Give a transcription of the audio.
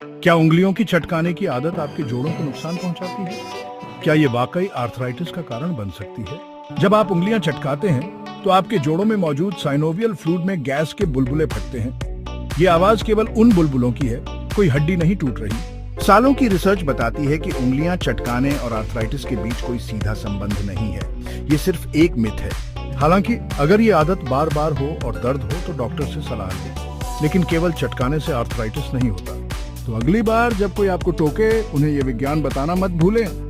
क्या उंगलियों की चटकाने की आदत आपके जोड़ों को नुकसान पहुंचाती है? क्या ये वाकई आर्थराइटिस का कारण बन सकती है? जब आप उंगलियां चटकाते हैं तो आपके जोड़ों में मौजूद साइनोवियल फ्लूइड में गैस के बुलबुले फटते हैं। ये आवाज केवल उन बुलबुलों की है, कोई हड्डी नहीं टूट रही। सालों की रिसर्च बताती है कि उंगलियां चटकाने और आर्थराइटिस के बीच कोई सीधा संबंध नहीं है। ये सिर्फ एक मिथ है। हालांकि अगर ये आदत बार बार हो और दर्द हो तो डॉक्टर से सलाह लें। लेकिन केवल चटकाने से आर्थराइटिस नहीं होता। तो अगली बार जब कोई आपको टोके, उन्हें ये विज्ञान बताना मत भूलें।